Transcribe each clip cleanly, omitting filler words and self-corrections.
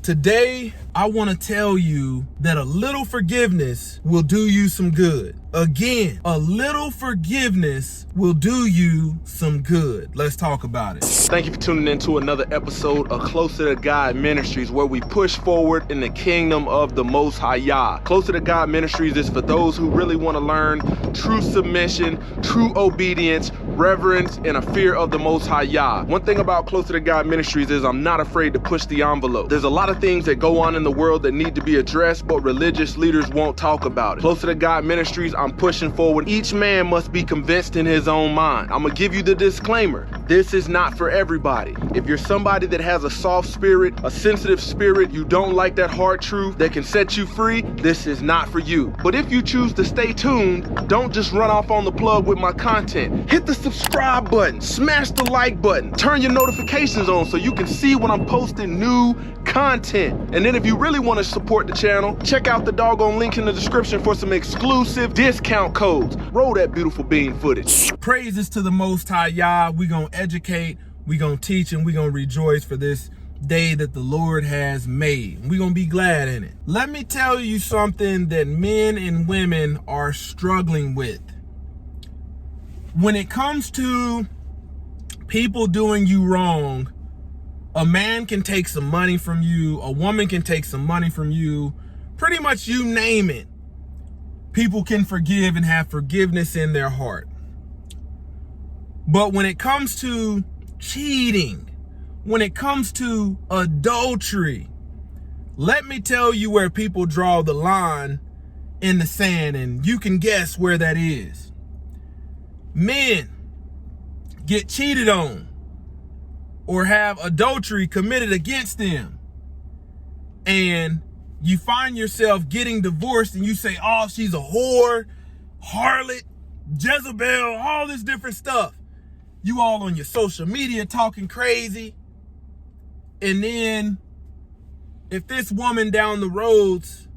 Today, I want to tell you that a little forgiveness will do you some good. Again, a little forgiveness will do you some good. Let's talk about it. Thank you for tuning in to another episode of Closer to God Ministries, where we push forward in the kingdom of the Most High Yah. Closer to God Ministries is for those who really want to learn true submission, true obedience, reverence, and a fear of the Most High Yah. One thing about Closer to God Ministries is I'm not afraid to push the envelope. There's a lot of things that go on in the world that need to be addressed, but religious leaders won't talk about it. Closer to God Ministries, I'm pushing forward. Each man must be convinced in his own mind. I'm gonna give you the disclaimer. This is not for everybody. If you're somebody that has a soft spirit, a sensitive spirit, you don't like that hard truth that can set you free, this is not for you. But if you choose to stay tuned, don't just run off on the plug with my content. Hit the subscribe button, smash the like button, turn your notifications on so you can see when I'm posting new content. And then if you really want to support the channel, check out the doggone link in the description for some exclusive discount codes. Roll that beautiful bean footage. Praises to the Most High Yah. We gonna educate, we gonna teach, and we gonna rejoice for this day that the Lord has made. We gonna be glad in it. Let me tell you something that men and women are struggling with. When it comes to people doing you wrong, a man can take some money from you, a woman can take some money from you, pretty much you name it. People can forgive and have forgiveness in their heart. But when it comes to cheating, when it comes to adultery, let me tell you where people draw the line in the sand, and you can guess where that is. Men get cheated on or have adultery committed against them, and you find yourself getting divorced, and you say, oh, she's a whore, harlot, Jezebel, all this different stuff. You all on your social media talking crazy. And then if this woman down the roads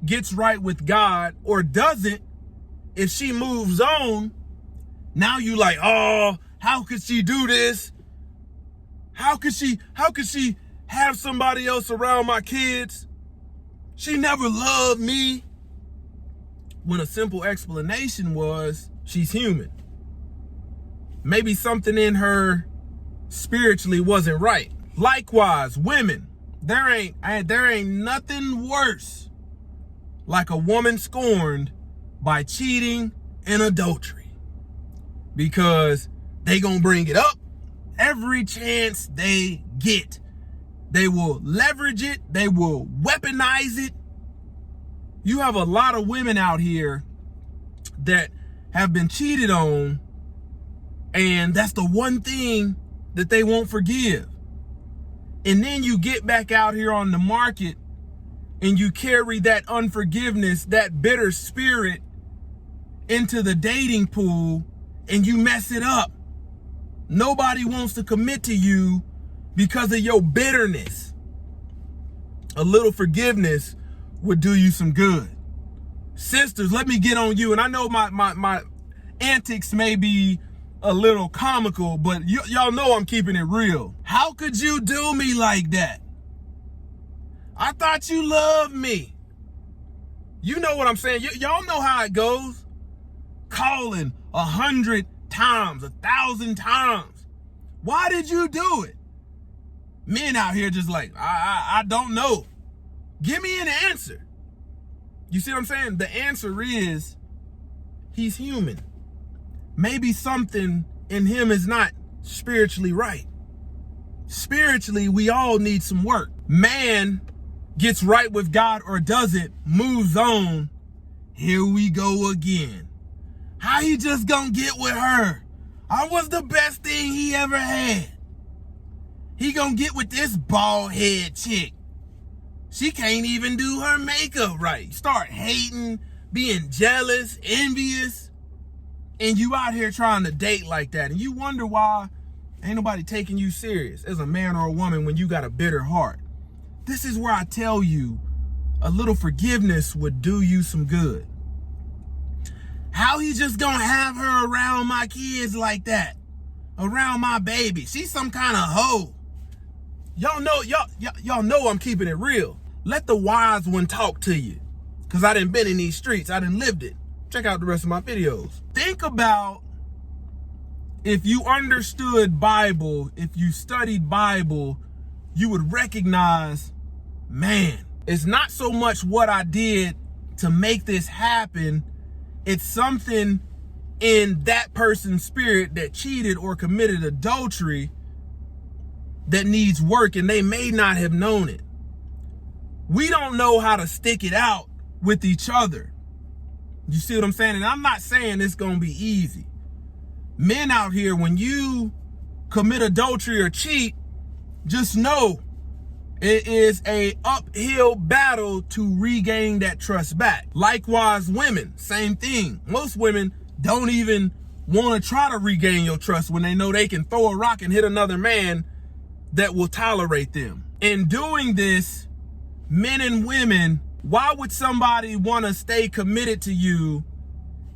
gets right with God or doesn't, if she moves on, now you like, oh, how could she do this? How could she have somebody else around my kids? She never loved me. When a simple explanation was, she's human. Maybe something in her spiritually wasn't right. Likewise, women, there ain't nothing worse like a woman scorned by cheating and adultery, because they gonna bring it up every chance they get. They will leverage it. They will weaponize it. You have a lot of women out here that have been cheated on, and that's the one thing that they won't forgive. And then you get back out here on the market and you carry that unforgiveness, that bitter spirit into the dating pool, and you mess it up. Nobody wants to commit to you because of your bitterness. A little forgiveness would do you some good. Sisters, let me get on you. And I know my antics may be a little comical, but y'all know I'm keeping it real. How could you do me like that? I thought you loved me. You know what I'm saying. Y'all know how it goes. Calling 100 times, 1,000 times. Why did you do it? Men out here just like, I don't know. Give me an answer. You see what I'm saying? The answer is, he's human. Maybe something in him is not spiritually right. Spiritually, we all need some work. Man gets right with God or doesn't, moves on. Here we go again. How he just gonna get with her? I was the best thing he ever had. He gonna get with this bald head chick. She can't even do her makeup right. Start hating, being jealous, envious. And you out here trying to date like that. And you wonder why ain't nobody taking you serious as a man or a woman when you got a bitter heart. This is where I tell you, a little forgiveness would do you some good. How he just gonna have her around my kids like that? Around my baby? She's some kind of hoe. Y'all know I'm keeping it real. Let the wise one talk to you. Because I done been in these streets. I done lived it. Check out the rest of my videos. Think about if you understood Bible, if you studied Bible, you would recognize, man, it's not so much what I did to make this happen. It's something in that person's spirit that cheated or committed adultery that needs work, and they may not have known it. We don't know how to stick it out with each other. You see what I'm saying? And I'm not saying it's going to be easy. Men out here, when you commit adultery or cheat, just know it is a uphill battle to regain that trust back. Likewise, women, same thing. Most women don't even want to try to regain your trust when they know they can throw a rock and hit another man that will tolerate them. In doing this, men and women, why would somebody want to stay committed to you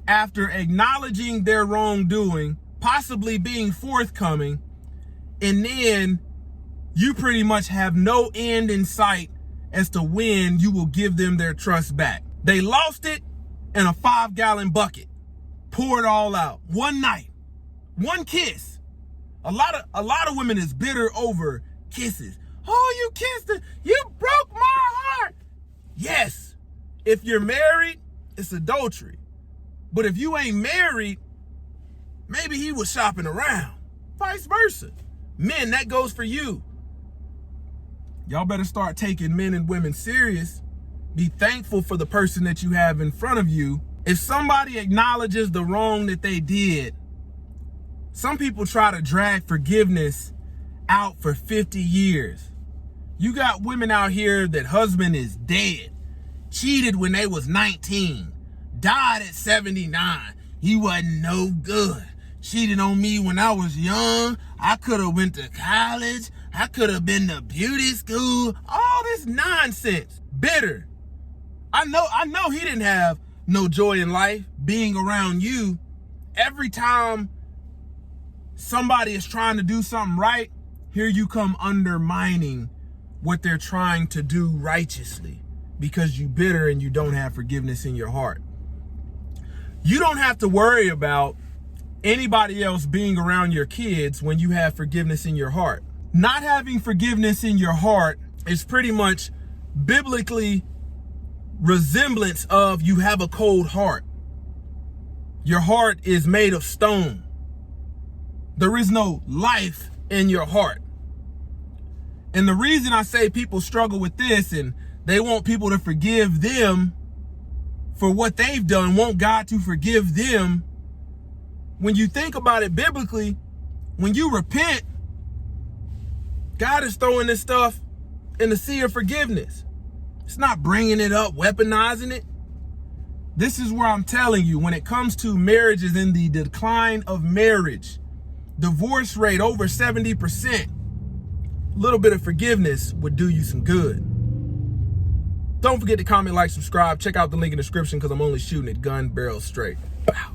after acknowledging their wrongdoing, possibly being forthcoming, and then you pretty much have no end in sight as to when you will give them their trust back? They lost it in a 5-gallon bucket. Pour it all out. One night. One kiss. A lot of women is bitter over kisses. Oh, you kissed her. You broke my heart. Yes. If you're married, it's adultery. But if you ain't married, maybe he was shopping around. Vice versa. Men, that goes for you. Y'all better start taking men and women serious. Be thankful for the person that you have in front of you. If somebody acknowledges the wrong that they did, some people try to drag forgiveness out for 50 years. You got women out here that husband is dead, cheated when they was 19, died at 79. He wasn't no good. Cheated on me when I was young. I could have went to college. I could have been to beauty school. All this nonsense. Bitter. I know he didn't have no joy in life being around you. Every time somebody is trying to do something right, here you come undermining what they're trying to do righteously because you bitter and you don't have forgiveness in your heart. You don't have to worry about anybody else being around your kids when you have forgiveness in your heart. Not having forgiveness in your heart is pretty much biblically resemblance of you have a cold heart. Your heart is made of stone. There is no life in your heart. And the reason I say people struggle with this and they want people to forgive them for what they've done, want God to forgive them. When you think about it biblically, when you repent, God is throwing this stuff in the sea of forgiveness. It's not bringing it up, weaponizing it. This is where I'm telling you, when it comes to marriages, in the decline of marriage, divorce rate over 70%, a little bit of forgiveness would do you some good. Don't forget to comment, like, subscribe. Check out the link in the description because I'm only shooting it gun barrel straight. Pow.